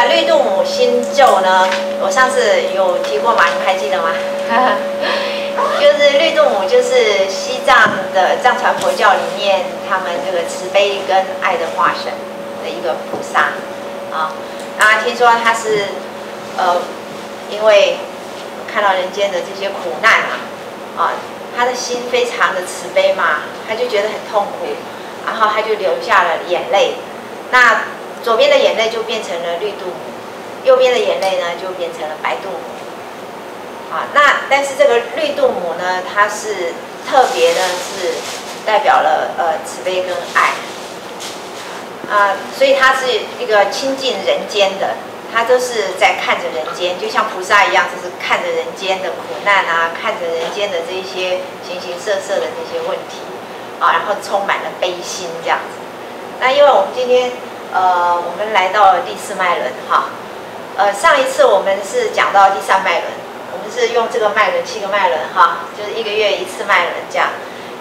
绿度母心咒呢，我上次有提过吗？你们还记得吗？就是绿度母，就是西藏的藏传佛教里面，他们这个慈悲跟爱的化身的一个菩萨啊。那听说他是因为看到人间的这些苦难啊，他的心非常的慈悲嘛，他就觉得很痛苦，然后他就流下了眼泪。那左边的眼泪就变成了绿度母，右边的眼泪呢就变成了白度母。啊，那但是这个绿度母呢，它是特别的是代表了慈悲跟爱啊，所以它是一个亲近人间的，它都是在看着人间，就像菩萨一样，就是看着人间的苦难啊，看着人间的这一些形形色色的这些问题啊，然后充满了悲心这样子。那因为我们今天我们来到了第四脉轮哈，上一次我们是讲到第三脉轮。我们是用这个脉轮7个脉轮哈，就是1个月1次脉轮这样。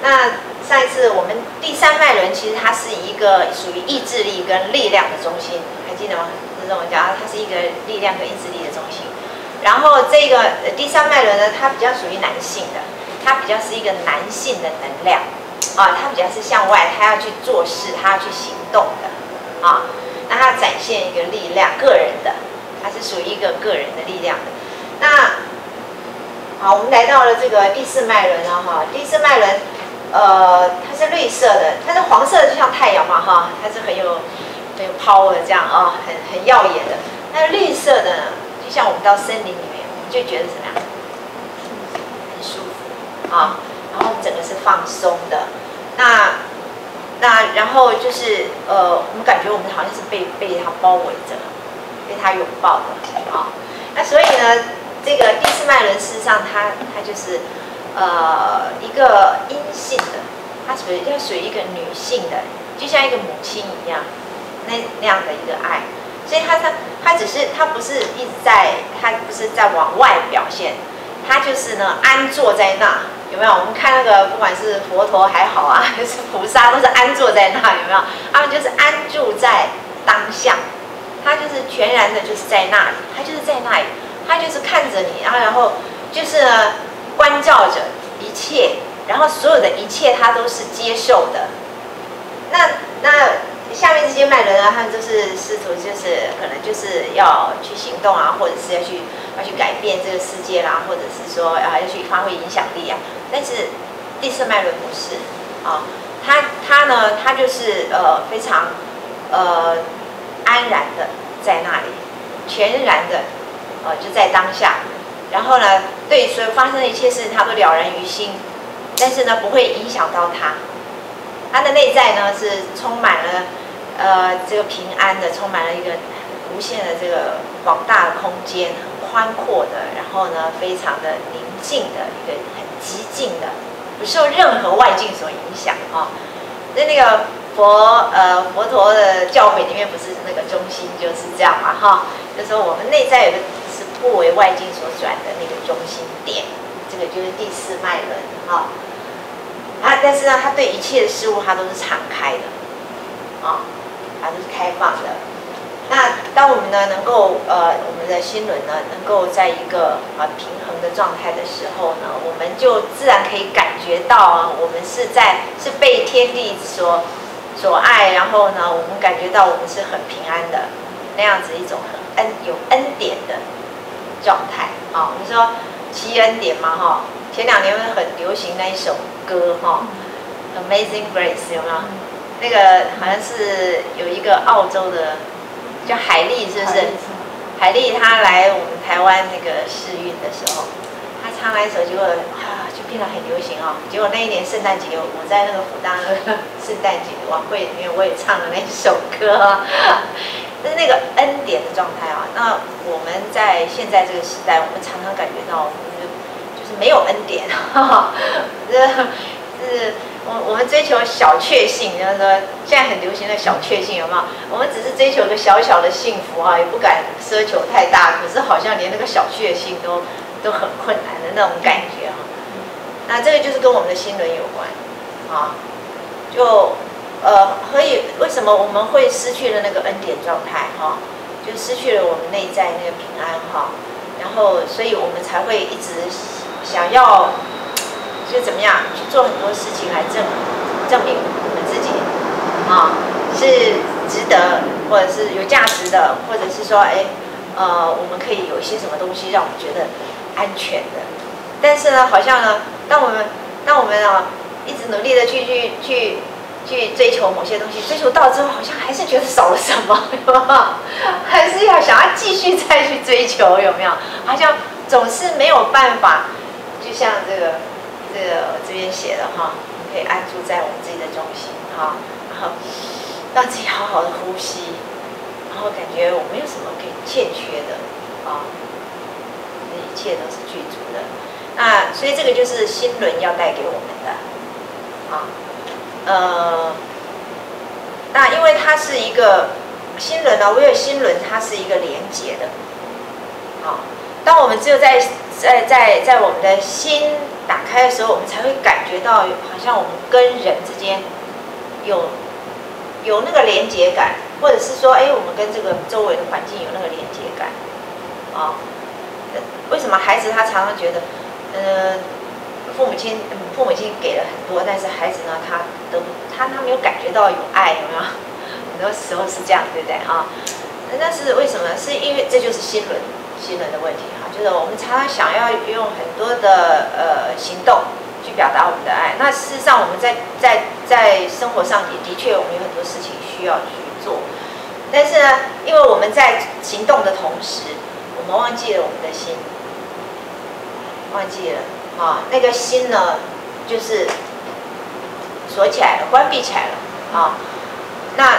那上一次我们第三脉轮其实它是一个属于意志力跟力量的中心，还记得吗？就是我们讲它是一个力量跟意志力的中心。然后这个第三脉轮呢，它比较属于男性的，它比较是一个男性的能量啊，它比较是向外，它要去做事，它要去行动的啊。那它展现一个力量，个人的，它是属于一个个人的力量的。那好，我们来到了这个第四脉轮了哈。第四脉轮，它是绿色的，它是黄色的，就像太阳嘛哈，它是很有 power 这样啊，很耀眼的。那绿色的呢，就像我们到森林里面，我们就觉得怎么样？很舒服啊，然后整个是放松的。那然后就是我们感觉我们好像是被它包围着，被它拥抱的啊。那所以呢？这个第四脉轮事实上它就是一个阴性的，它属于一个女性的，就像一个母亲一样，那样的一个爱，所以它不是一直在，它不是在往外表现，它就是呢安坐在那，有没有？我们看那个不管是佛陀还好啊，还是菩萨，都是安坐在那，有没有？他们就是安住在当下，他就是全然的就是在那里，他就是在那里。他就是看着你，然后就是关照着一切，然后所有的一切他都是接受的。那下面这些脉轮呢，他们就是试图就是可能就是要去行动啊，或者是要去改变这个世界啦，或者是说要去发挥影响力啊。但是第四脉轮不是啊，他就是非常安然的在那里，全然的。就在当下，然后呢，对所有发生的一切事，他都了然于心，但是呢，不会影响到他。他的内在呢是充满了这个平安的，充满了一个无限的这个广大的空间，很宽阔的，然后呢，非常的宁静的一个很寂静的，不受任何外境所影响啊。那个佛陀的教诲里面不是那个中心就是这样嘛哈，就是说我们内在有个。不为外境所转的那个中心点，这个就是第四脉轮啊。但是呢，它对一切的事物它都是敞开的，啊，它都是开放的。那当我们呢能够我们的心轮呢能够在一个平衡的状态的时候呢，我们就自然可以感觉到啊，我们是被天地所爱，然后呢，我们感觉到我们是很平安的那样子一种有恩典的。状态啊，你说7恩典嘛哈，前2年很流行那一首歌哈，《Amazing Grace》有没有？那个好像是有一个澳洲的叫海莉，是不是？海莉她来我们台湾那个试运的时候，她唱那一首，结果就变得很流行哦。结果那一年圣诞节，我在那个福大那个圣诞节晚会里面，我也唱了那首歌。就是那个恩典的状态啊，那我们在现在这个时代，我们常常感觉到，就是没有恩典，就是我们追求小确幸，就是说现在很流行的小确幸，有没有？我们只是追求一个小小的幸福啊，也不敢奢求太大，可是好像连那个小确幸都很困难的那种感觉啊。那这个就是跟我们的心轮有关啊，为什么我们会失去了那个恩典状态哈？就失去了我们内在那个平安哈。然后，所以我们才会一直想要，就怎么样去做很多事情来证明我们自己啊是值得，或者是有价值的，或者是说，我们可以有一些什么东西让我们觉得安全的。但是呢，好像呢，当我们啊一直努力的去追求某些东西，追求到之后，好像还是觉得少了什么，有没有？还是要想要继续再去追求，有没有？好像总是没有办法，就像这个我这边写的哈，我们可以安住在我们自己的中心哈，然后让自己好好的呼吸，然后感觉我没有什么可以欠缺的啊，这一切都是具足的。那所以这个就是心轮要带给我们的啊。那因为它是一个心轮呢，唯有心轮它是一个连结的，啊，当我们只有在我们的心打开的时候，我们才会感觉到好像我们跟人之间有那个连结感，或者是说，我们跟这个周围的环境有那个连结感，啊，为什么孩子他常常觉得，父母亲给了很多，但是孩子呢，他没有感觉到有爱，有没有？很多时候是这样，对不对啊？那是为什么？是因为这就是心轮的问题哈，就是我们常常想要用很多的行动去表达我们的爱。那事实上，我们在生活上也的确我们有很多事情需要去做，但是呢，因为我们在行动的同时，我们忘记了我们的心，忘记了。啊，那个心呢，就是锁起来了，关闭起来了啊。那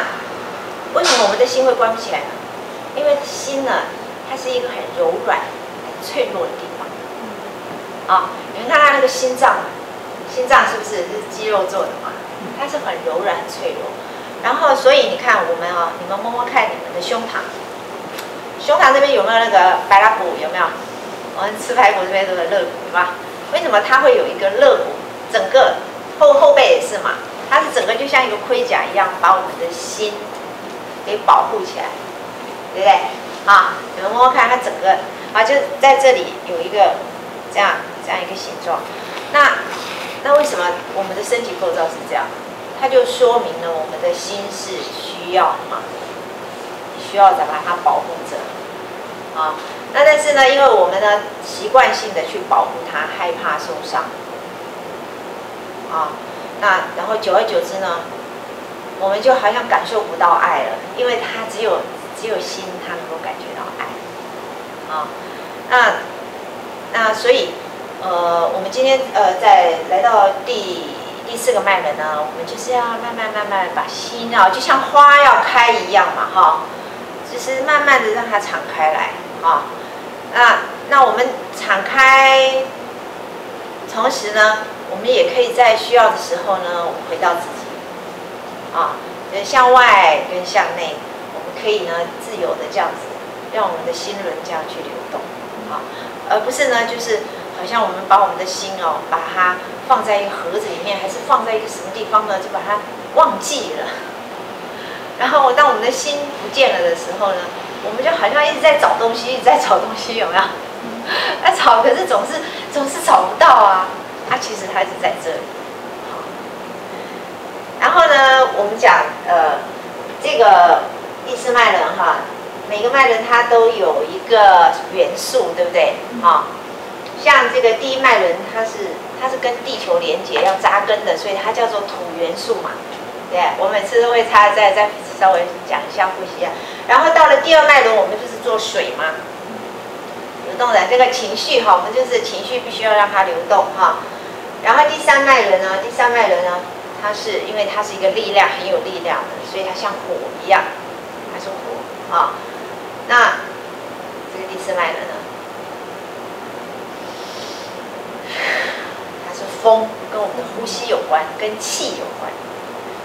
为什么我们的心会关闭起来呢？因为心呢，它是一个很柔软、很脆弱的地方。啊，你们看它那个心脏是不是肌肉做的嘛？它是很柔软、很脆弱。然后，所以你看我们啊，你们摸摸看你们的胸膛这边有没有那个白拉骨？有没有？我们吃排骨这边都有肋骨，对吧？为什么它会有一个肋骨？整个后背也是嘛，它是整个就像一个盔甲一样，把我们的心给保护起来，对不对？啊，你们摸摸看，它整个啊，就在这里有一个这样一个形状。那为什么我们的身体构造是这样？它就说明了我们的心是需要嘛，需要把它保护着啊。那但是呢，因为我们呢习惯性的去保护它，害怕受伤，啊，那然后久而久之呢，我们就好像感受不到爱了，因为它只有心它能够感觉到爱，啊，那所以我们今天在来到第4个脉轮呢，我们就是要慢慢把心啊，就像花要开一样嘛，哈，就是慢慢的让它敞开来，啊。那我们敞开，同时呢，我们也可以在需要的时候呢，我们回到自己，啊，向外跟向内，我们可以呢自由的这样子，让我们的心轮这样去流动，啊，而不是呢就是好像我们把我们的心哦，把它放在一个盒子里面，还是放在一个什么地方呢，就把它忘记了。然后当我们的心不见了的时候呢，我们就好像一直在找东西，有没有？那找，可是总是找不到啊。它其实它是在这里。好，然后呢，我们讲这个第4脉轮哈，每个脉轮它都有一个元素，对不对？啊，像这个第1脉轮，它是跟地球连接要扎根的，所以它叫做土元素嘛。对，我每次都会再稍微讲一下，复习一下。然后到了第2脉轮，我们就是做水嘛，流动的这个情绪哈，我们就是情绪必须要让它流动哈。然后第3脉轮呢，它是因为它是一个力量，很有力量的，所以它像火一样，它是火啊。那这个第4脉轮呢，它是风，跟我们的呼吸有关，跟气有关。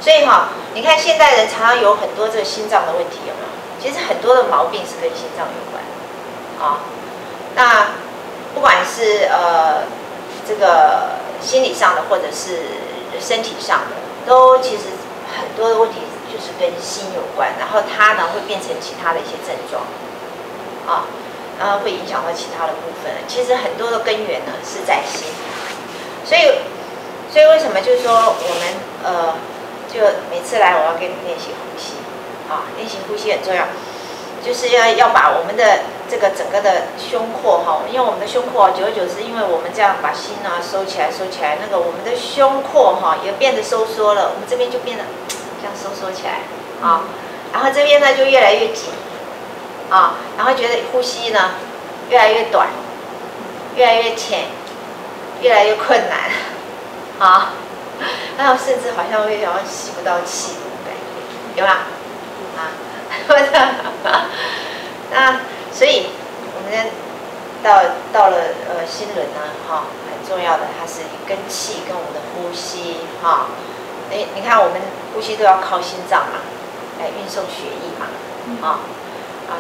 所以哈，你看现代人常常有很多这个心脏的问题，有没有？其实很多的毛病是跟心脏有关，啊，那不管是这个心理上的，或者是身体上的，都其实很多的问题就是跟心有关，然后它呢会变成其他的一些症状，啊，然后会影响到其他的部分。其实很多的根源呢是在心，所以为什么就是说我们就每次来我要给你们练习呼吸，啊，练习呼吸很重要，就是要把我们的这个整个的胸廓哈，因为我们的胸廓久而久之，因为我们这样把心啊收起来，那个我们的胸廓哈也变得收缩了，我们这边就变得这样收缩起来啊，然后这边呢就越来越紧啊，然后觉得呼吸呢越来越短，越来越浅，越来越困难啊，然后甚至好像会好像吸不到气那种感觉，有吗？啊，那所以我们到了心轮呢，哈，很重要的，它是跟气跟我们的呼吸哈。你看我们呼吸都要靠心脏嘛，来运送血液嘛，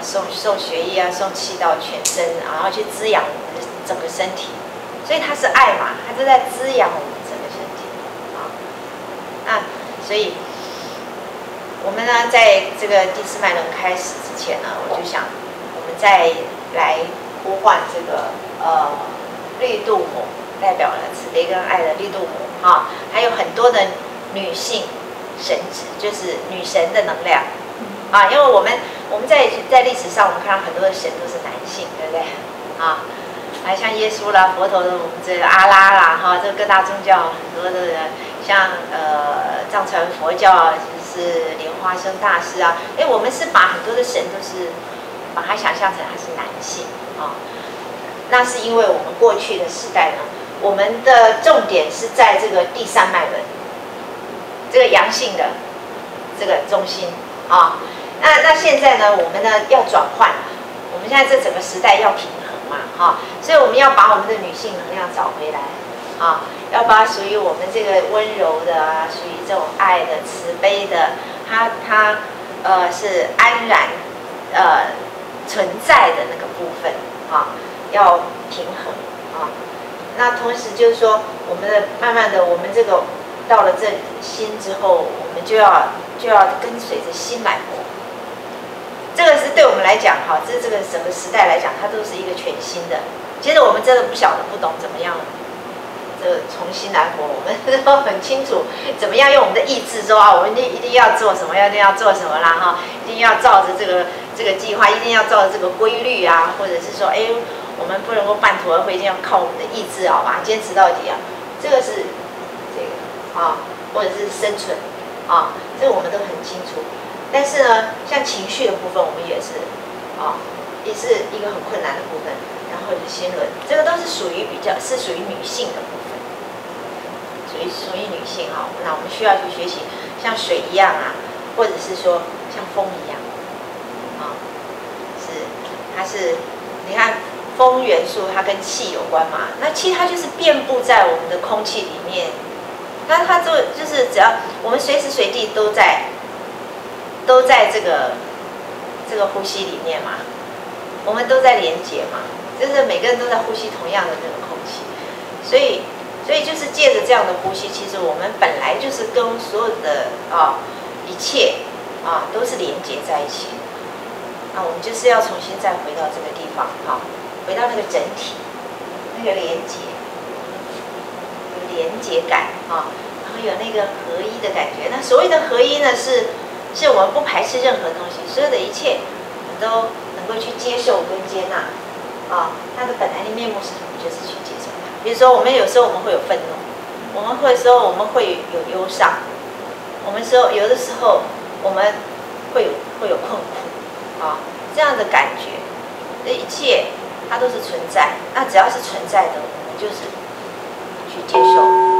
送血液啊，送气到全身，然后去滋养我们的整个身体。所以它是爱嘛，它就在滋养我们整个身体啊。那所以我们呢，在这个第四脉轮开始之前呢，我就想我们再来呼唤这个绿度母，代表了慈悲跟爱的绿度母啊，还有很多的女性神职，就是女神的能量啊。因为我们在历史上，我们看到很多的神都是男性，对不对啊？还像耶稣啦、佛陀的我们这个阿拉啦，哈，这个各大宗教很多的人，像藏传佛教就是莲花生大师啊，我们是把很多的神都是把它想象成他是男性啊。那是因为我们过去的时代呢，我们的重点是在这个第三脉轮，这个阳性的这个中心啊。那现在呢，我们呢要转换，我们现在这整个时代要平衡嘛，哈，所以我们要把我们的女性能量找回来啊，要把属于我们这个温柔的啊，属于这种爱的、慈悲的，它是安然存在的那个部分啊，要平衡啊。那同时就是说，我们的慢慢的，我们这个到了这心之后，我们就要跟随着心来活。这个是对我们来讲，哈，这个整个时代来讲，它都是一个全新的。其实我们真的不晓得、不懂怎么样，重新来活。我们都很清楚怎么样用我们的意志说啊，我们一定要做什么，一定要做什么啦，哈，一定要照着这个计划，一定要照着这个规律啊，或者是说，我们不能够半途而废，一定要靠我们的意志啊，把它坚持到底啊。这个是这个啊，或者是生存啊，这个我们都很清楚。但是呢，像情绪的部分，我们也是也是一个很困难的部分。然后就是心轮，这个都是属于属于女性的部分，属于女性哈。那我们需要去学习，像水一样啊，或者是说像风一样啊，它是你看风元素它跟气有关嘛，那气它就是遍布在我们的空气里面，那它就是只要我们随时随地都在这个呼吸里面嘛，我们都在连接嘛，就是每个人都在呼吸同样的那个空气，所以就是借着这样的呼吸，其实我们本来就是跟所有的一切都是连接在一起的。那我们就是要重新再回到这个地方回到那个整体，那个连接，有连接感然后有那个合一的感觉。那所谓的合一呢，是我们不排斥任何东西，所有的一切我们都能够去接受跟接纳它的本来的面目是什么，就是去接受它。比如说我们有时候我们会有愤怒，我们会说我们会有忧伤，我们说有的时候我们会有困苦这样的感觉，这一切它都是存在。那只要是存在的，我们就是去接受。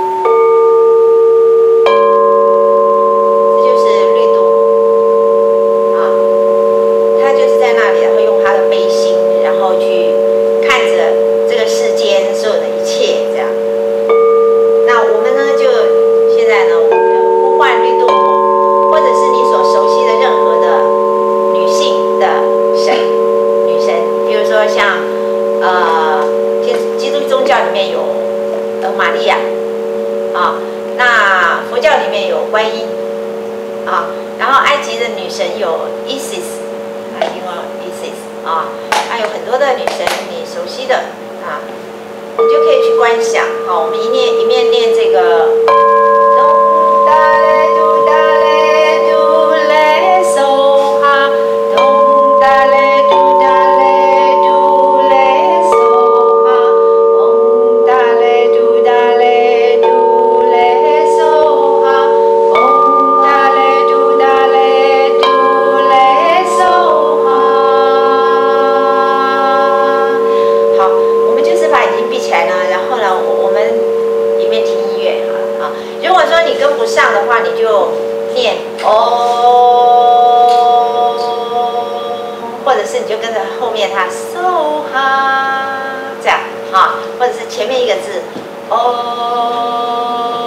然后神有 Isis， 啊，听过 Isis 啊，还有很多的女神你熟悉的啊，你就可以去观想。好，我们一面念这个。你就念哦，或者是你就跟着后面它so哈这样啊，或者是前面一个字哦。